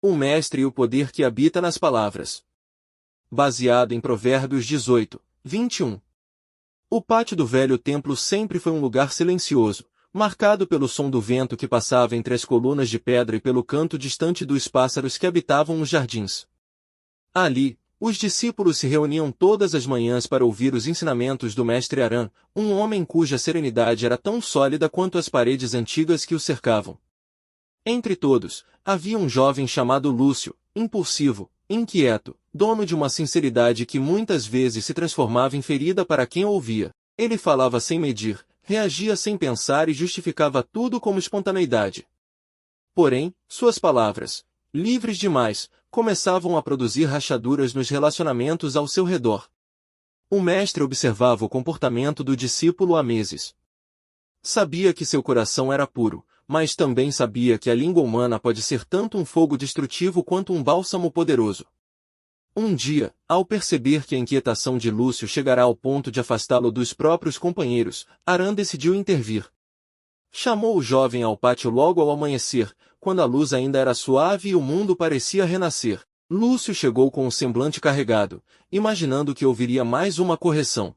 O mestre e o poder que habita nas palavras. Baseado em Provérbios 18, 21. O pátio do velho templo sempre foi um lugar silencioso, marcado pelo som do vento que passava entre as colunas de pedra e pelo canto distante dos pássaros que habitavam os jardins. Ali, os discípulos se reuniam todas as manhãs para ouvir os ensinamentos do mestre Arã, um homem cuja serenidade era tão sólida quanto as paredes antigas que o cercavam. Entre todos, havia um jovem chamado Lúcio, impulsivo, inquieto, dono de uma sinceridade que muitas vezes se transformava em ferida para quem o ouvia. Ele falava sem medir, reagia sem pensar e justificava tudo como espontaneidade. Porém, suas palavras, livres demais, começavam a produzir rachaduras nos relacionamentos ao seu redor. O mestre observava o comportamento do discípulo há meses. Sabia que seu coração era puro, mas também sabia que a língua humana pode ser tanto um fogo destrutivo quanto um bálsamo poderoso. Um dia, ao perceber que a inquietação de Lúcio chegará ao ponto de afastá-lo dos próprios companheiros, Arã decidiu intervir. Chamou o jovem ao pátio logo ao amanhecer, quando a luz ainda era suave e o mundo parecia renascer. Lúcio chegou com um semblante carregado, imaginando que ouviria mais uma correção.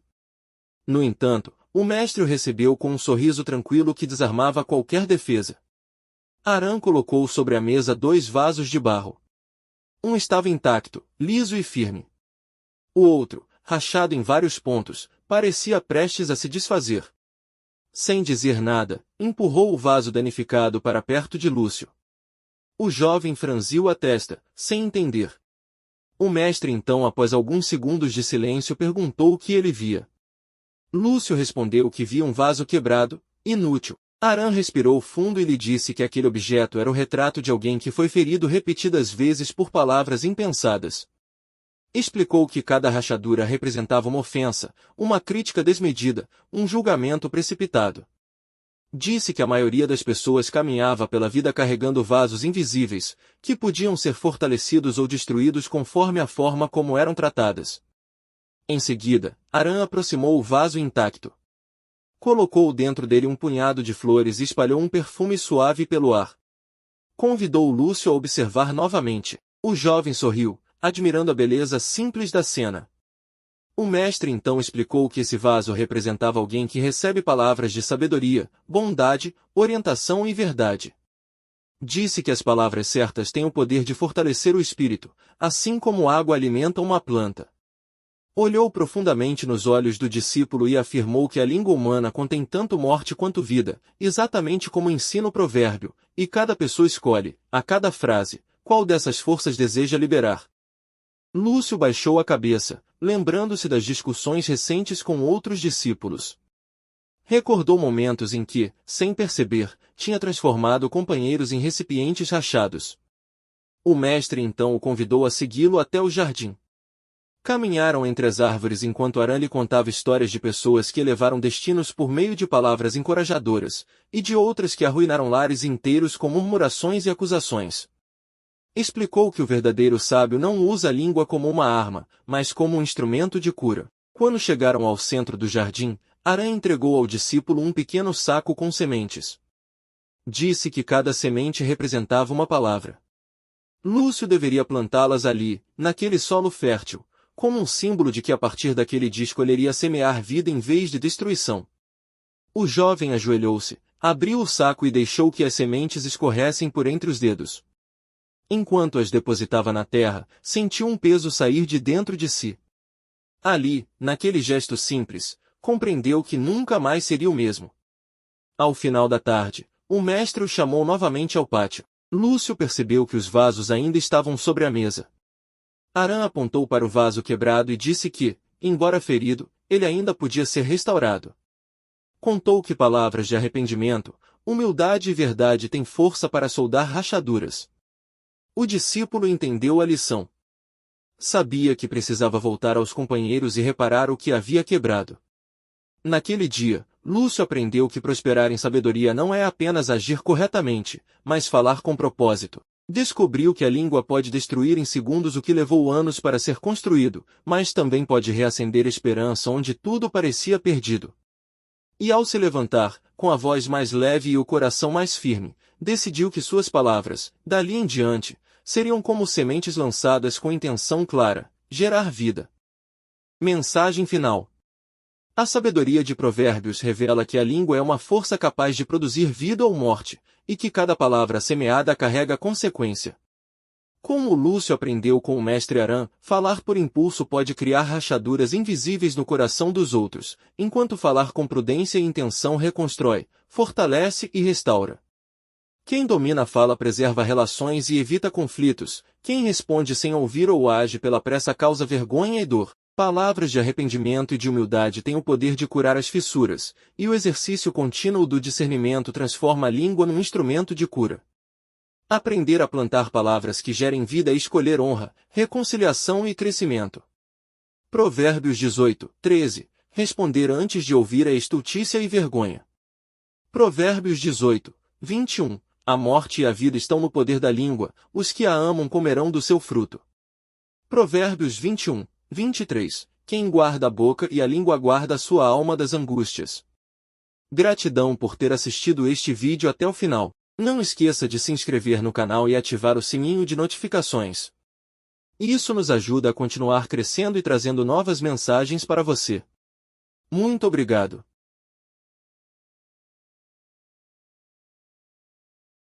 No entanto, o mestre o recebeu com um sorriso tranquilo que desarmava qualquer defesa. Arã colocou sobre a mesa 2 vasos de barro. Um estava intacto, liso e firme. O outro, rachado em vários pontos, parecia prestes a se desfazer. Sem dizer nada, empurrou o vaso danificado para perto de Lúcio. O jovem franziu a testa, sem entender. O mestre então, após alguns segundos de silêncio, perguntou o que ele via. Lúcio respondeu que via um vaso quebrado, inútil. Arã respirou fundo e lhe disse que aquele objeto era o retrato de alguém que foi ferido repetidas vezes por palavras impensadas. Explicou que cada rachadura representava uma ofensa, uma crítica desmedida, um julgamento precipitado. Disse que a maioria das pessoas caminhava pela vida carregando vasos invisíveis, que podiam ser fortalecidos ou destruídos conforme a forma como eram tratadas. Em seguida, Arã aproximou o vaso intacto. Colocou dentro dele um punhado de flores e espalhou um perfume suave pelo ar. Convidou Lúcio a observar novamente. O jovem sorriu, admirando a beleza simples da cena. O mestre então explicou que esse vaso representava alguém que recebe palavras de sabedoria, bondade, orientação e verdade. Disse que as palavras certas têm o poder de fortalecer o espírito, assim como água alimenta uma planta. Olhou profundamente nos olhos do discípulo e afirmou que a língua humana contém tanto morte quanto vida, exatamente como ensina o provérbio, e cada pessoa escolhe, a cada frase, qual dessas forças deseja liberar. Lúcio baixou a cabeça, lembrando-se das discussões recentes com outros discípulos. Recordou momentos em que, sem perceber, tinha transformado companheiros em recipientes rachados. O mestre então o convidou a segui-lo até o jardim. Caminharam entre as árvores enquanto Arã lhe contava histórias de pessoas que elevaram destinos por meio de palavras encorajadoras, e de outras que arruinaram lares inteiros com murmurações e acusações. Explicou que o verdadeiro sábio não usa a língua como uma arma, mas como um instrumento de cura. Quando chegaram ao centro do jardim, Arã entregou ao discípulo um pequeno saco com sementes. Disse que cada semente representava uma palavra. Lúcio deveria plantá-las ali, naquele solo fértil, como um símbolo de que a partir daquele dia escolheria semear vida em vez de destruição. O jovem ajoelhou-se, abriu o saco e deixou que as sementes escorressem por entre os dedos. Enquanto as depositava na terra, sentiu um peso sair de dentro de si. Ali, naquele gesto simples, compreendeu que nunca mais seria o mesmo. Ao final da tarde, o mestre o chamou novamente ao pátio. Lúcio percebeu que os vasos ainda estavam sobre a mesa. Arã apontou para o vaso quebrado e disse que, embora ferido, ele ainda podia ser restaurado. Contou que palavras de arrependimento, humildade e verdade têm força para soldar rachaduras. O discípulo entendeu a lição. Sabia que precisava voltar aos companheiros e reparar o que havia quebrado. Naquele dia, Lúcio aprendeu que prosperar em sabedoria não é apenas agir corretamente, mas falar com propósito. Descobriu que a língua pode destruir em segundos o que levou anos para ser construído, mas também pode reacender esperança onde tudo parecia perdido. E ao se levantar, com a voz mais leve e o coração mais firme, decidiu que suas palavras, dali em diante, seriam como sementes lançadas com intenção clara, gerar vida. Mensagem final. A sabedoria de Provérbios revela que a língua é uma força capaz de produzir vida ou morte, e que cada palavra semeada carrega consequência. Como Lúcio aprendeu com o mestre Aram, falar por impulso pode criar rachaduras invisíveis no coração dos outros, enquanto falar com prudência e intenção reconstrói, fortalece e restaura. Quem domina a fala preserva relações e evita conflitos, quem responde sem ouvir ou age pela pressa causa vergonha e dor. Palavras de arrependimento e de humildade têm o poder de curar as fissuras, e o exercício contínuo do discernimento transforma a língua num instrumento de cura. Aprender a plantar palavras que gerem vida e escolher honra, reconciliação e crescimento. Provérbios 18, 13. Responder antes de ouvir é estultícia e vergonha. Provérbios 18, 21. A morte e a vida estão no poder da língua, os que a amam comerão do seu fruto. Provérbios 21, 23. Quem guarda a boca e a língua guarda a sua alma das angústias. Gratidão por ter assistido este vídeo até o final. Não esqueça de se inscrever no canal e ativar o sininho de notificações. Isso nos ajuda a continuar crescendo e trazendo novas mensagens para você. Muito obrigado.